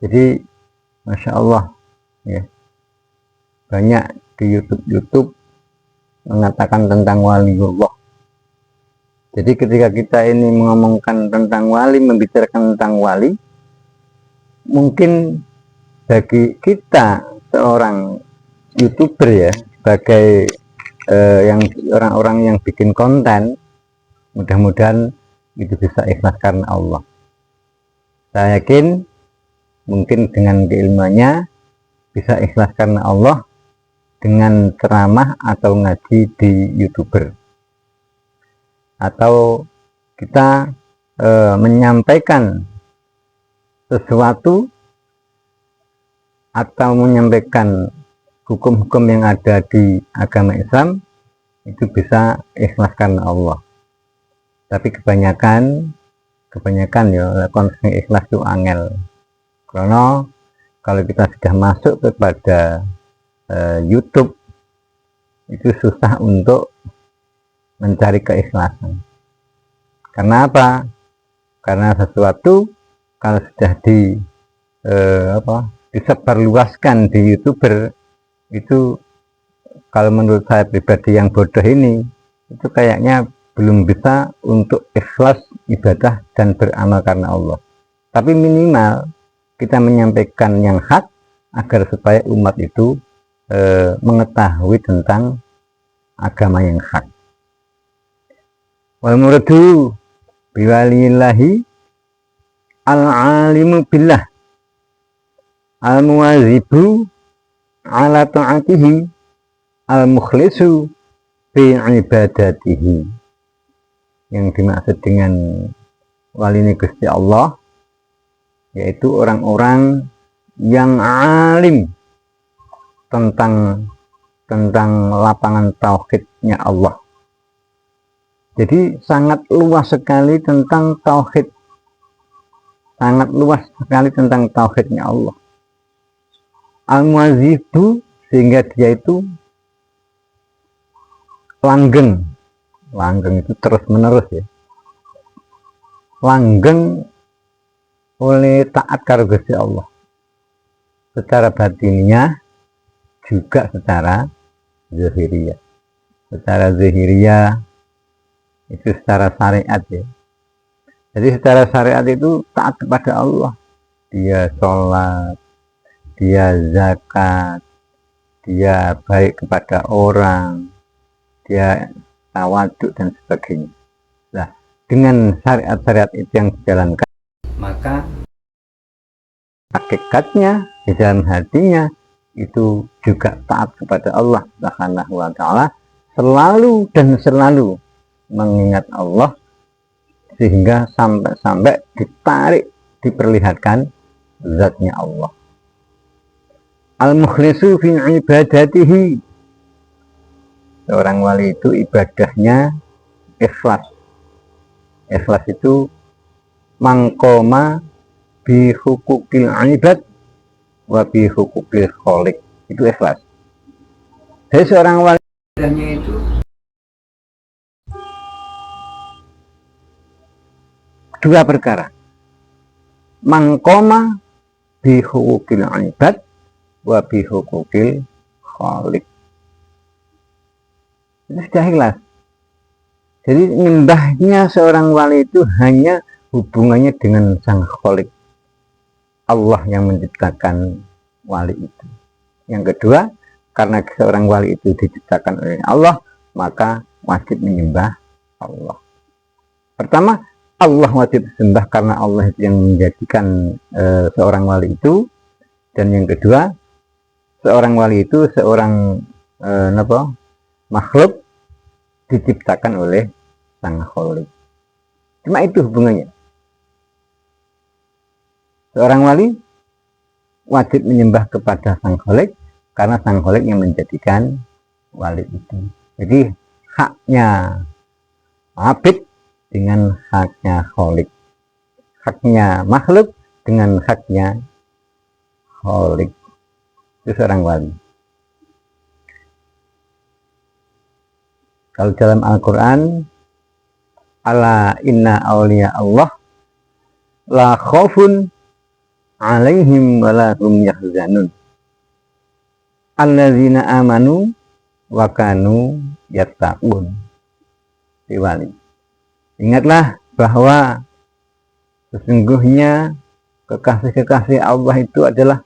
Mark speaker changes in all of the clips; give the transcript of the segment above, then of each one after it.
Speaker 1: Jadi Masya Allah ya, banyak di YouTube mengatakan tentang waliullah. Jadi ketika kita ini mengomongkan tentang wali, membicarakan tentang wali, mungkin bagi kita seorang YouTuber ya, sebagai yang orang-orang yang bikin konten, mudah-mudahan itu bisa ikhlas karena Allah. Saya yakin mungkin dengan keilmuannya bisa ikhlas karena Allah dengan ceramah atau ngaji di YouTuber, atau kita menyampaikan sesuatu atau menyampaikan hukum-hukum yang ada di agama Islam, itu bisa ikhlas karena Allah. Tapi kebanyakan ya konsep ikhlas itu angel, karena kalau kita sudah masuk kepada YouTube itu susah untuk mencari keikhlasan. Karena apa? Karena sesuatu kalau sudah disebarluaskan di YouTuber, itu kalau menurut saya pribadi yang bodoh ini, itu kayaknya belum bisa untuk ikhlas ibadah dan beramal karena Allah. Tapi minimal kita menyampaikan yang hak agar supaya umat itu mengetahui tentang agama yang hak. Wal muradu biwalillahi al-alimu billah al-muwazibu ala ta'atihi al-mukhlisu fi ibadatihi. Yang dimaksud dengan wali ini Gusti Allah, yaitu orang-orang yang alim tentang lapangan tauhidnya Allah. Jadi sangat luas sekali tentang tauhid, sangat luas sekali tentang tauhidnya Allah. Al-muwazibu, sehingga dia itu langgeng itu terus menerus ya, langgeng oleh taat karo Gusti Allah secara batinnya juga secara zahiriyah. Secara zahiriyah itu secara syariat ya. Jadi secara syariat itu taat kepada Allah, dia sholat, dia zakat, dia baik kepada orang, dia tawaduk dan sebagainya. Nah, dengan syariat-syariat itu yang dijalankan, maka hakikatnya di dalam hatinya itu juga taat kepada Allah Subhanahu wa ta'ala, selalu dan selalu mengingat Allah, sehingga sampai ditarik, diperlihatkan zatnya Allah. Al-mukhlisu fi ibadatihi, seorang wali itu ibadahnya ikhlas. Ikhlas itu mangkoma bi hukukil ibad wa bi hukukil kholiq, itu ikhlas. Jadi seorang wali ibadahnya itu dua perkara, mangkoma bi hukukil ibad wa bi hukukil kholiq, itu sudah ikhlas. Jadi nyembahnya seorang wali itu hanya hubungannya dengan sang kholik, Allah yang menciptakan wali itu. Yang kedua, karena seorang wali itu diciptakan oleh Allah, maka wajib menyembah Allah. Pertama, Allah wajib disembah karena Allah itu yang menjadikan seorang wali itu. Dan yang kedua, seorang wali itu seorang makhluk diciptakan oleh sang kholik. Cuma itu hubungannya. Seorang wali wajib menyembah kepada sang kholik karena sang kholik yang menjadikan wali itu. Jadi haknya abid dengan haknya kholik, haknya makhluk dengan haknya kholik. Itu seorang wali. Kalau dalam Al-Quran, ala inna awliya Allah la khawfun alaihim walahum yahzanun alladzina amanu wa kanu yattaqun. Diwali. Ingatlah bahwa sesungguhnya kekasih-kekasih Allah itu adalah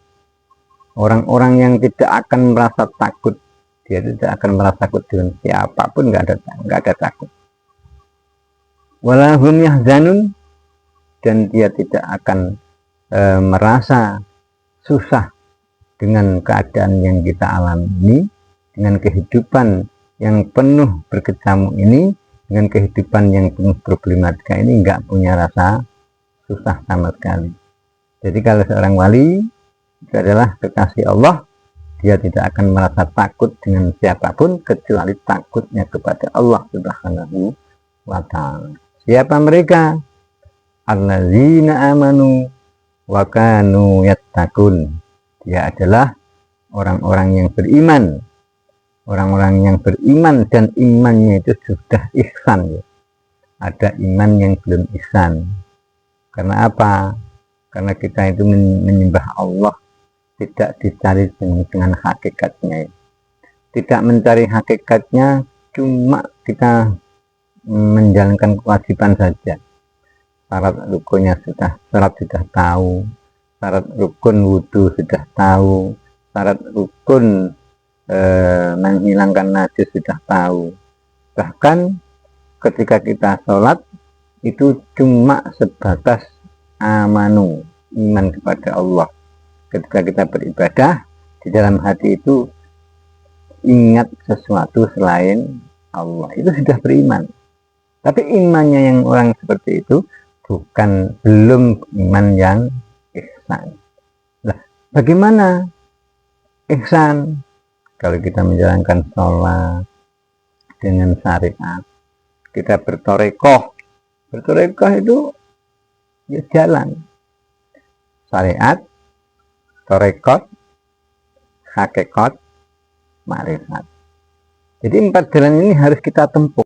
Speaker 1: orang-orang yang tidak akan merasa takut. Dia tidak akan merasa takut dengan siapapun, nggak ada takut. Walahum yahzanun, dan dia tidak akan merasa susah dengan keadaan yang kita alami ini, dengan kehidupan yang penuh berkecamuk ini, dengan kehidupan yang penuh problematika ini, nggak punya rasa susah sama sekali. Jadi kalau seorang wali itu adalah kekasih Allah, dia tidak akan merasa takut dengan siapapun kecuali takutnya kepada Allah Subhanahu wa ta'ala. Siapa mereka? Alladzina amanu wa kanu yattaqun. Dia adalah orang-orang yang beriman. Orang-orang yang beriman dan imannya itu sudah ihsan, ya. Ada iman yang belum ihsan. Karena apa? Karena kita itu menyembah Allah tidak dicari dengan hakikatnya. Tidak mencari hakikatnya, cuma kita menjalankan kewajiban saja. Syarat rukunnya sudah tahu, syarat rukun wudhu sudah tahu, syarat rukun menghilangkan najis sudah tahu. Bahkan ketika kita sholat itu cuma sebatas amanu, iman kepada Allah. Ketika kita beribadah, di dalam hati itu ingat sesuatu selain Allah, itu sudah beriman. Tapi imannya yang orang seperti itu belum iman yang ihsan. Nah, bagaimana ihsan? Kalau kita menjalankan sholat dengan syariat, kita bertorekoh itu ya jalan syariat, torekot, hakikat, makrifat. Jadi 4 jalan ini harus kita tempuh.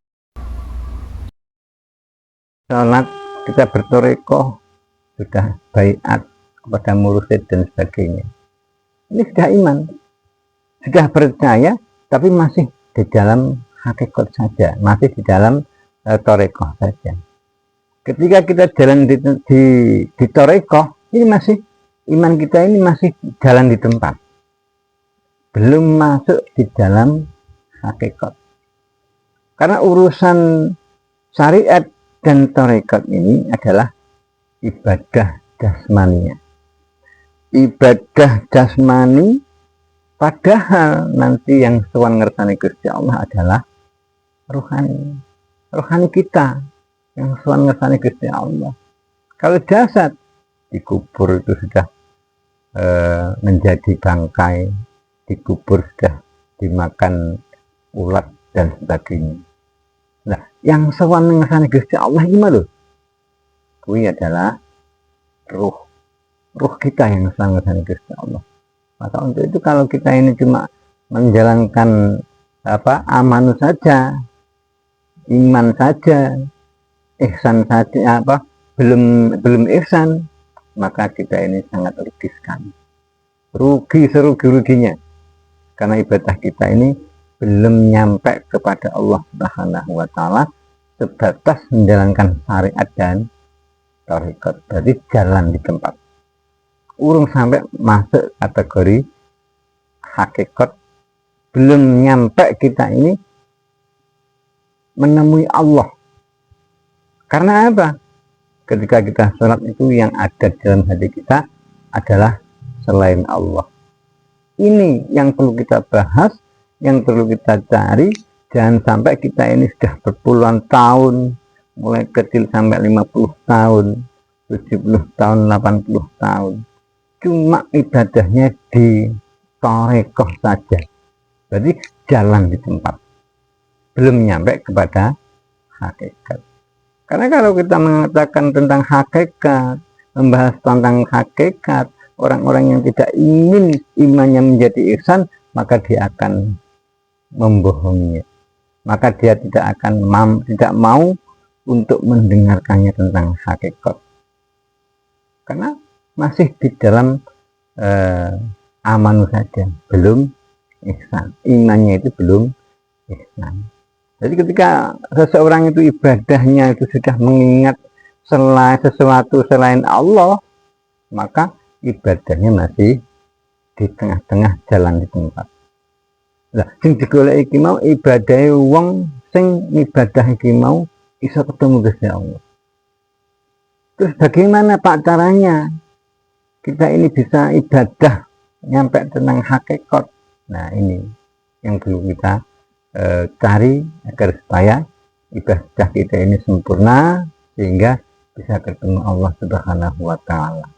Speaker 1: Sholat, kita bertorekoh, sudah baiat kepada mursyid dan sebagainya. Ini sudah iman, sudah percaya, tapi masih di dalam hakikat saja, masih di dalam torekoh saja. Ketika kita jalan di torekoh, ini masih iman kita ini masih jalan di tempat, belum masuk di dalam hakikat. Karena urusan syariat dan tarekat ini adalah ibadah jasmaninya. Ibadah jasmani, padahal nanti yang sowan ngersani Gusti Allah adalah rohani. Rohani kita yang sowan ngersani Gusti Allah. Kalau jasad dikubur itu sudah menjadi bangkai, dikubur sudah dimakan ulat dan sebagainya. Nah, yang sowan ngersani Gusti Allah gimana loh? Kui adalah ruh kita yang sowan ngersani Gusti Allah. Maka untuk itu kalau kita ini cuma menjalankan amanu saja, iman saja, ihsan saja, belum ihsan, maka kita ini sangat rugi sekali. Rugi serugi-ruginya. Karena ibadah kita ini belum nyampe kepada Allah Subhanahu wa ta'ala, sebatas menjalankan syariat dan tarekat. Berarti jalan di tempat, urung sampai masuk kategori hakikat, belum nyampe kita ini menemui Allah. Karena apa? Ketika kita sholat itu yang ada dalam hati kita adalah selain Allah. Ini yang perlu kita bahas, yang perlu kita cari. Jangan sampai kita ini sudah berpuluhan tahun, mulai kecil sampai 50 tahun, 70 tahun, 80 tahun, cuma ibadahnya di tarekoh saja. Berarti jalan di tempat, belum nyampe kepada hakikat. Karena kalau kita mengatakan tentang hakikat, membahas tentang hakikat, orang-orang yang tidak ingin imannya menjadi ihsan, maka dia akan membohongi, maka dia tidak mau untuk mendengarkannya tentang hakikat. Karena masih di dalam amanu saja, belum ihsan. Imannya itu belum ihsan. Jadi ketika seseorang itu ibadahnya itu sudah mengingat sesuatu selain Allah, maka ibadahnya masih di tengah-tengah jalan di tempat. Lah, sing digoleki iki mau ibadahe wong sing ibadah iki mau iso ketemu Gusti Allah. Terus bagaimana Pak caranya kita ini bisa ibadah nyampe tenang hakikat? Nah, ini yang perlu kita cari agar supaya ibadah kita ini sempurna sehingga bisa ketemu Allah Subhanahu wa taala.